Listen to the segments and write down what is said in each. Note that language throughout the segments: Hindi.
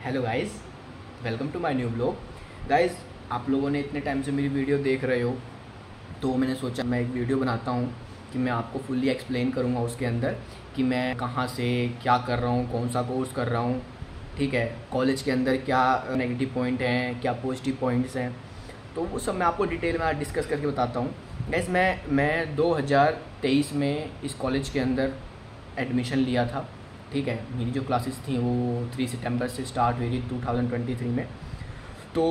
Hello guys, welcome to my new blog. Guys, आप लोगों ने इतने टाइम से मेरी वीडियो देख रहे हो, तो मैंने सोचा मैं एक वीडियो बनाता हूँ कि मैं आपको फुल्ली एक्सप्लेन करूँगा उसके अंदर कि मैं कहाँ से क्या कर रहा हूँ, कौन सा कोर्स कर रहा हूँ। ठीक है, कॉलेज के अंदर क्या नेगेटिव पॉइंट हैं, क्या पॉजिटिव पॉइंट्स हैं, तो वो सब मैं आपको डिटेल में डिस्कस करके बताता हूँ। गाइस, मैं 2023 में इस कॉलेज के अंदर एडमिशन लिया था। ठीक है, मेरी जो क्लासेस थी वो 3 सितंबर से स्टार्ट हुई थी 2023 में। तो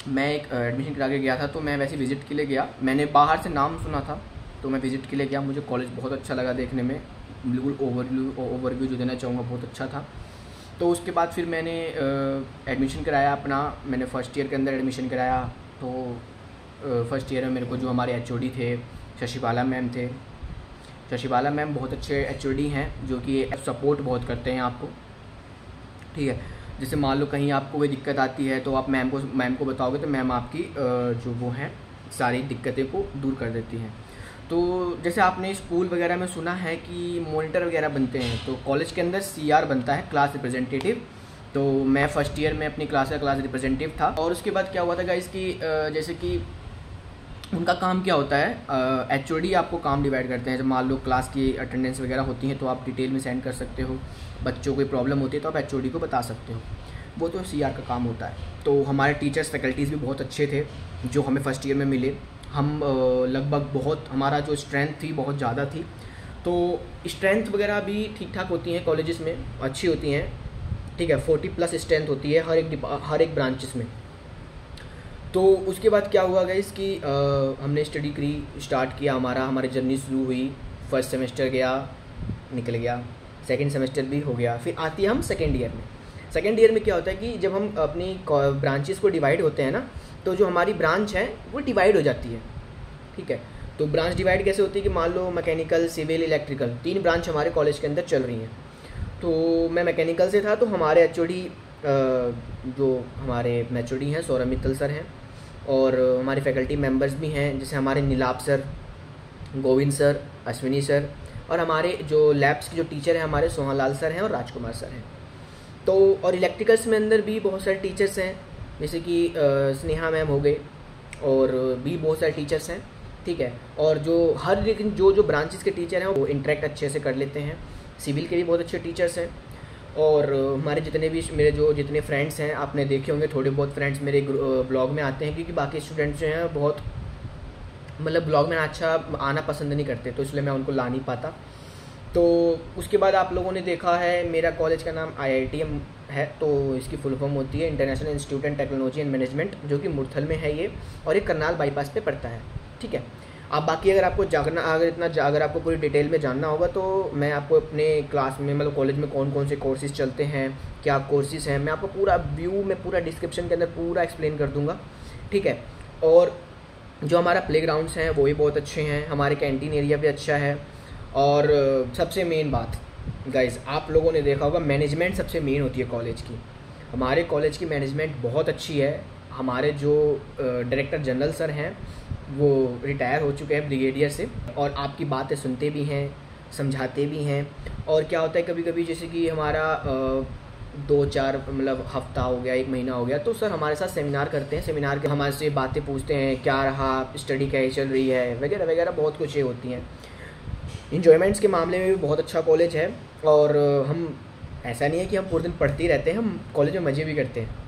मैं एक एडमिशन करा के गया था, तो मैं वैसे विज़िट के लिए गया। मैंने बाहर से नाम सुना था तो मैं विज़िट के लिए गया। मुझे कॉलेज बहुत अच्छा लगा देखने में, बिल्कुल ओवरव्यू जो देना चाहूँगा बहुत अच्छा था। तो उसके बाद फिर मैंने एडमिशन कराया अपना। मैंने फ़र्स्ट ईयर के अंदर एडमिशन कराया। तो फर्स्ट ईयर में मेरे को जो हमारे एचओडी थे, शशिबाला मैम थे। शशिबाला मैम बहुत अच्छे एचओडी हैं जो कि सपोर्ट बहुत करते हैं आपको। ठीक है, जैसे मान लो कहीं आपको कोई दिक्कत आती है तो आप मैम को बताओगे तो मैम आपकी जो वो हैं सारी दिक्कतें को दूर कर देती हैं। तो जैसे आपने स्कूल वगैरह में सुना है कि मॉनिटर वगैरह बनते हैं, तो कॉलेज के अंदर सीआर बनता है, क्लास रिप्रेजेंटेटिव। तो मैं फर्स्ट ईयर में अपनी क्लास का क्लास रिप्रेजेंटेटिव था। और उसके बाद क्या हुआ था गाइस कि जैसे कि उनका काम क्या होता है, एचओडी आपको काम डिवाइड करते हैं। जब मान लो क्लास की अटेंडेंस वगैरह होती है तो आप डिटेल में सेंड कर सकते हो। बच्चों को कोई प्रॉब्लम होती है तो आप एचओडी को बता सकते हो। वो तो सीआर का काम होता है। तो हमारे टीचर्स फैकल्टीज़ भी बहुत अच्छे थे जो हमें फ़र्स्ट ईयर में मिले। हम लगभग बहुत, हमारा जो स्ट्रेंथ थी बहुत ज़्यादा थी। तो स्ट्रेंथ वगैरह भी ठीक ठाक होती हैं कॉलेजेस में, अच्छी होती हैं। ठीक है, 40+ स्ट्रेंथ होती है हर एक ब्रांचेस में। तो उसके बाद क्या हुआ गाइस कि हमने स्टडी करी, स्टार्ट किया, हमारी जर्नी शुरू हुई। फर्स्ट सेमेस्टर गया, निकल गया, सेकंड सेमेस्टर भी हो गया। फिर आती है हम सेकंड ईयर में। सेकंड ईयर में क्या होता है कि जब हम अपनी ब्रांचेस को डिवाइड होते हैं ना, तो जो हमारी ब्रांच है वो डिवाइड हो जाती है। ठीक है, तो ब्रांच डिवाइड कैसे होती है कि मान लो मैकेनिकल, सिविल, इलेक्ट्रिकल 3 ब्रांच हमारे कॉलेज के अंदर चल रही हैं। तो मैं मैकेनिकल से था, तो हमारे एचओडी जो हमारे एचओडी हैं सौरभ मित्तल सर हैं, और हमारे फैकल्टी मेंबर्स भी हैं जैसे हमारे Nilap sir, Govind sir, Ashwini sir, और हमारे जो लैब्स के जो टीचर हैं हमारे सोहालाल सर हैं और राजकुमार सर हैं। तो और इलेक्ट्रिकल्स में अंदर भी बहुत सारे टीचर्स हैं जैसे कि स्नेहा मैम हो गए, और भी बहुत सारे टीचर्स हैं। ठीक है, और लेकिन जो ब्रांचेस के टीचर हैं वो इंटरेक्ट अच्छे से कर लेते हैं। सिविल के भी बहुत अच्छे टीचर्स हैं। और हमारे जितने फ्रेंड्स हैं, आपने देखे होंगे थोड़े बहुत फ्रेंड्स मेरे ब्लॉग में आते हैं, क्योंकि बाकी स्टूडेंट्स जो हैं बहुत मतलब ब्लॉग में अच्छा आना पसंद नहीं करते, तो इसलिए मैं उनको ला नहीं पाता। तो उसके बाद आप लोगों ने देखा है मेरा कॉलेज का नाम IITM है। तो इसकी फुल फॉर्म होती है international institute and technology and management, जो कि मुरथल में है ये, और ये करनाल बाईपास पे पड़ता है। ठीक है, अब बाकी अगर आपको पूरी डिटेल में जानना होगा तो मैं आपको अपने क्लास में, मतलब कॉलेज में कौन कौन से कोर्सेज चलते हैं, क्या कोर्सेज हैं, मैं आपको पूरा व्यू में, पूरा डिस्क्रिप्शन के अंदर पूरा एक्सप्लेन कर दूंगा। ठीक है, और जो हमारा प्लेग्राउंड्स हैं वो भी बहुत अच्छे हैं, हमारे कैंटीन एरिया भी अच्छा है। और सबसे मेन बात गाइज, आप लोगों ने देखा होगा मैनेजमेंट सबसे मेन होती है कॉलेज की। हमारे कॉलेज की मैनेजमेंट बहुत अच्छी है। हमारे जो डायरेक्टर जनरल सर हैं वो रिटायर हो चुके हैं ब्रिगेडियर से, और आपकी बातें सुनते भी हैं, समझाते भी हैं। और क्या होता है कभी कभी जैसे कि हमारा 2-4 मतलब हफ्ता हो गया, 1 महीना हो गया, तो सर हमारे साथ सेमिनार करते हैं। सेमिनार के हमारे से बातें पूछते हैं, क्या रहा, स्टडी कैसी चल रही है, वगैरह वगैरह, बहुत कुछ ये होती हैं। इन्जॉयमेंट्स के मामले में भी बहुत अच्छा कॉलेज है। और हम ऐसा नहीं है कि हम पूरे दिन पढ़ते ही रहते हैं, हम कॉलेज में मज़े भी करते हैं।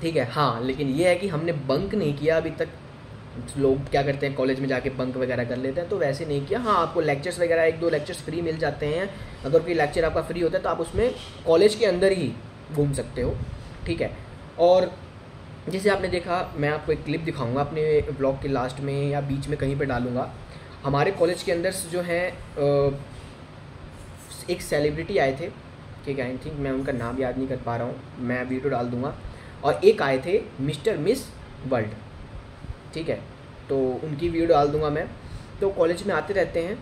ठीक है, हाँ, लेकिन ये है कि हमने बंक नहीं किया अभी तक। लोग क्या करते हैं कॉलेज में जाके बंक वगैरह कर लेते हैं, तो वैसे नहीं किया। हाँ, आपको लेक्चर्स वगैरह 1-2 लेक्चर्स फ्री मिल जाते हैं। अगर कोई लेक्चर आपका फ्री होता है तो आप उसमें कॉलेज के अंदर ही घूम सकते हो। ठीक है, और जैसे आपने देखा, मैं आपको एक क्लिप दिखाऊंगा अपने ब्लॉग के लास्ट में या बीच में कहीं पर डालूंगा। हमारे कॉलेज के अंदर जो है एक सेलिब्रिटी आए थे। ठीक है, आई थिंक मैं उनका नाम याद नहीं कर पा रहा हूँ, मैं वीडियो डाल दूँगा। और एक आए थे मिस्टर मिस वर्ल्ड। ठीक है, तो उनकी वीडियो डाल दूंगा मैं। तो कॉलेज में आते रहते हैं।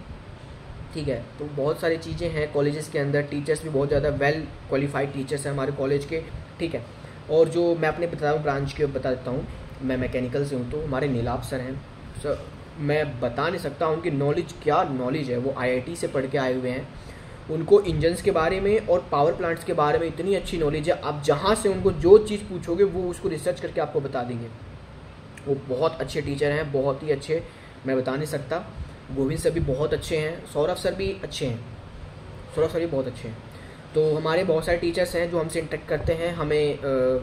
ठीक है, तो बहुत सारी चीज़ें हैं कॉलेजेस के अंदर। टीचर्स भी बहुत ज़्यादा वेल क्वालिफाइड टीचर्स हैं हमारे कॉलेज के। ठीक है, और जो मैं अपने ब्रांच के बता देता हूँ, मैं मैकेनिकल से हूँ, तो हमारे नीलाप सर हैं। सर मैं बता नहीं सकता उनकी नॉलेज, क्या नॉलेज है, वो IIT से पढ़ के आए हुए हैं। उनको इंजन्स के बारे में और पावर प्लांट्स के बारे में इतनी अच्छी नॉलेज है, आप जहाँ से उनको जो चीज़ पूछोगे वो उसको रिसर्च करके आपको बता देंगे। वो बहुत अच्छे टीचर हैं, बहुत ही अच्छे, मैं बता नहीं सकता। गोविंद सर भी बहुत अच्छे हैं, सौरभ सर भी अच्छे हैं, सौरभ सर भी बहुत अच्छे हैं। तो हमारे बहुत सारे टीचर्स हैं जो हमसे इंटरेक्ट करते हैं,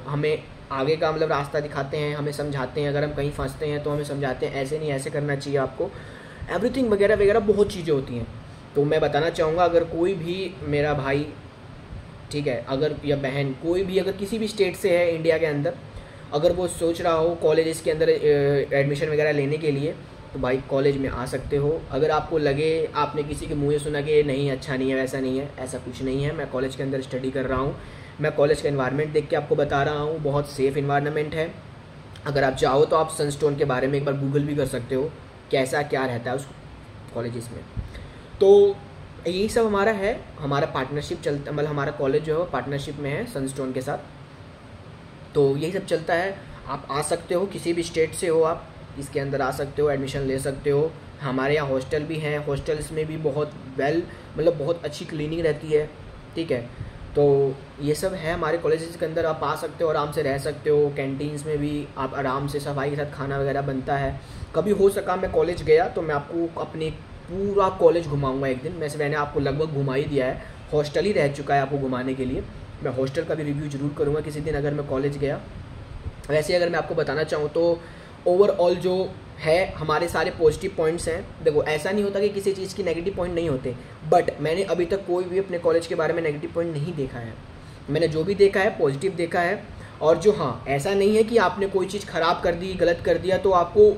हमें आगे का मतलब रास्ता दिखाते हैं, हमें समझाते हैं, अगर हम कहीं फंसते हैं तो हमें समझाते हैं ऐसे नहीं ऐसे करना चाहिए आपको, एवरीथिंग वगैरह वगैरह बहुत चीज़ें होती हैं। तो मैं बताना चाहूँगा, अगर कोई भी मेरा भाई, ठीक है, अगर या बहन, कोई भी अगर किसी भी स्टेट से है इंडिया के अंदर, अगर वो सोच रहा हो कॉलेजेस के अंदर एडमिशन वगैरह लेने के लिए, तो भाई कॉलेज में आ सकते हो। अगर आपको लगे, आपने किसी के मुँह से सुना कि नहीं अच्छा नहीं है, वैसा नहीं है, ऐसा कुछ नहीं है। मैं कॉलेज के अंदर स्टडी कर रहा हूँ, मैं कॉलेज का एनवायरनमेंट देख के आपको बता रहा हूँ, बहुत सेफ़ एनवायरनमेंट है। अगर आप चाहो तो आप सनस्टोन के बारे में एक बार गूगल भी कर सकते हो, कैसा क्या रहता है उस कॉलेजेस में। तो यही सब हमारा है, हमारा पार्टनरशिप चलता, मतलब हमारा कॉलेज जो है वो पार्टनरशिप में है सनस्टोन के साथ। तो यही सब चलता है। आप आ सकते हो, किसी भी स्टेट से हो आप इसके अंदर आ सकते हो, एडमिशन ले सकते हो। हमारे यहाँ हॉस्टल भी हैं, हॉस्टल्स में भी बहुत मतलब बहुत अच्छी क्लीनिंग रहती है, ठीक है। तो ये सब है हमारे कॉलेजेस के अंदर, आप आ सकते हो, आराम से रह सकते हो। कैंटीन्स में भी आप आराम से सफाई के साथ खाना वगैरह बनता है। कभी हो सका मैं कॉलेज गया तो मैं आपको अपने पूरा कॉलेज घुमाऊंगा एक दिन। मैंने आपको लगभग घुमा ही दिया है, हॉस्टल ही रह चुका है आपको घुमाने के लिए। मैं हॉस्टल का भी रिव्यू जरूर करूँगा किसी दिन अगर मैं कॉलेज गया। वैसे अगर मैं आपको बताना चाहूँ तो ओवरऑल जो है हमारे सारे पॉजिटिव पॉइंट्स हैं। देखो ऐसा नहीं होता कि किसी चीज़ की नेगेटिव पॉइंट नहीं होते, बट मैंने अभी तक कोई भी अपने कॉलेज के बारे में नेगेटिव पॉइंट नहीं देखा है। मैंने जो भी देखा है पॉजिटिव देखा है। और जो हाँ, ऐसा नहीं है कि आपने कोई चीज़ ख़राब कर दी, गलत कर दिया तो आपको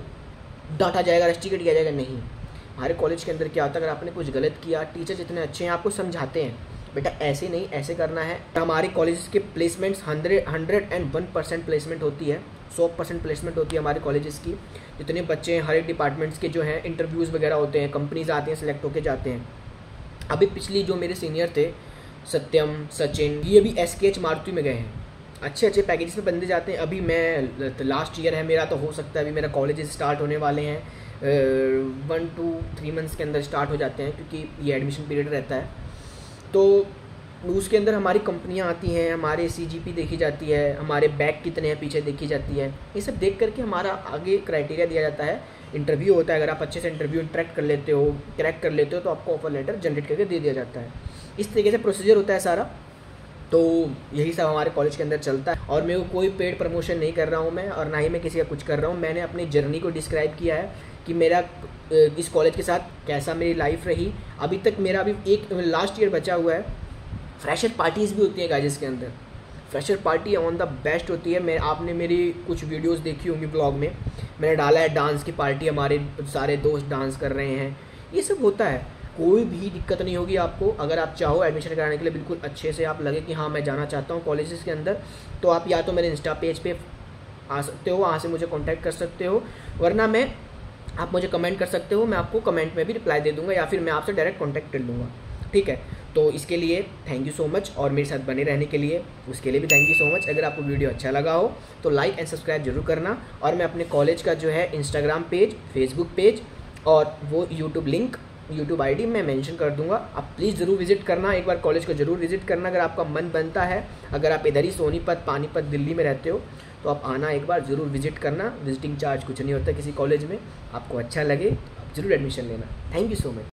डांटा जाएगा, रस्टिकेट किया जाएगा, नहीं। हमारे कॉलेज के अंदर क्या होता है, अगर आपने कुछ गलत किया, टीचर्स इतने अच्छे हैं, आपको समझाते हैं बेटा ऐसे नहीं ऐसे करना है। हमारे कॉलेज के प्लेसमेंट्स 101% प्लेसमेंट होती है, 100% प्लेसमेंट होती है हमारे कॉलेजेस की। जितने बच्चे हैं हर एक डिपार्टमेंट्स के जो हैं इंटरव्यूज़ वगैरह होते हैं, कंपनीज आती हैं, सिलेक्ट होके जाते हैं। अभी पिछली जो मेरे सीनियर थे सत्यम, सचिन, ये भी SKH मारुति में गए हैं, अच्छे अच्छे पैकेजेस में बंदे जाते हैं। अभी मैं लास्ट ईयर है मेरा, तो हो सकता है अभी मेरा कॉलेजेस स्टार्ट होने वाले हैं, 1 to 3 मंथ्स के अंदर स्टार्ट हो जाते हैं, क्योंकि ये एडमिशन पीरियड रहता है। तो उसके अंदर हमारी कंपनियां आती हैं, हमारे CGP देखी जाती है, हमारे बैग कितने हैं पीछे देखी जाती है। ये सब देख करके हमारा आगे क्राइटेरिया दिया जाता है, इंटरव्यू होता है। अगर आप अच्छे से इंटरव्यू क्रैक कर लेते हो तो आपको ऑफर लेटर जनरेट करके दे दिया जाता है। इस तरीके से प्रोसीजर होता है सारा। तो यही सब हमारे कॉलेज के अंदर चलता है। और मैं कोई पेड प्रमोशन नहीं कर रहा हूँ मैं, और ना ही मैं किसी का कुछ कर रहा हूँ। मैंने अपनी जर्नी को डिस्क्राइब किया है कि मेरा इस कॉलेज के साथ कैसा मेरी लाइफ रही। अभी तक मेरा अभी एक लास्ट ईयर बचा हुआ है। फ्रेशर पार्टीज़ भी होती हैं गाइस के अंदर, fresher party on the best होती है। आपने मेरी कुछ वीडियोस देखी होंगी ब्लॉग में, मैंने डाला है डांस की पार्टी, हमारे सारे दोस्त डांस कर रहे हैं, ये सब होता है। कोई भी दिक्कत नहीं होगी आपको। अगर आप चाहो एडमिशन कराने के लिए बिल्कुल अच्छे से, आप लगे कि हाँ मैं जाना चाहता हूँ कॉलेजेस के अंदर, तो आप या तो मेरे इंस्टा पेज पे आ सकते हो, वहाँ से मुझे कांटेक्ट कर सकते हो, वरना आप मुझे कमेंट कर सकते हो, मैं आपको कमेंट में भी रिप्लाई दे दूँगा, या फिर मैं आपसे डायरेक्ट कॉन्टैक्ट कर लूँगा, ठीक है। तो इसके लिए थैंक यू सो मच, और मेरे साथ बने रहने के लिए उसके लिए भी थैंक यू सो मच। अगर आपको वीडियो अच्छा लगा हो तो लाइक एंड सब्सक्राइब जरूर करना। और मैं अपने कॉलेज का जो है इंस्टाग्राम पेज, फेसबुक पेज और वो यूट्यूब लिंक, यूट्यूब ID मैं मेंशन कर दूंगा। आप प्लीज़ ज़रूर विजिट करना, एक बार कॉलेज को ज़रूर विजिट करना अगर आपका मन बनता है। अगर आप इधर ही सोनीपत, पानीपत, दिल्ली में रहते हो तो आप आना, एक बार ज़रूर विजिट करना। विजिटिंग चार्ज कुछ नहीं होता किसी कॉलेज में, आपको अच्छा लगे आप ज़रूर एडमिशन लेना। Thank you so much.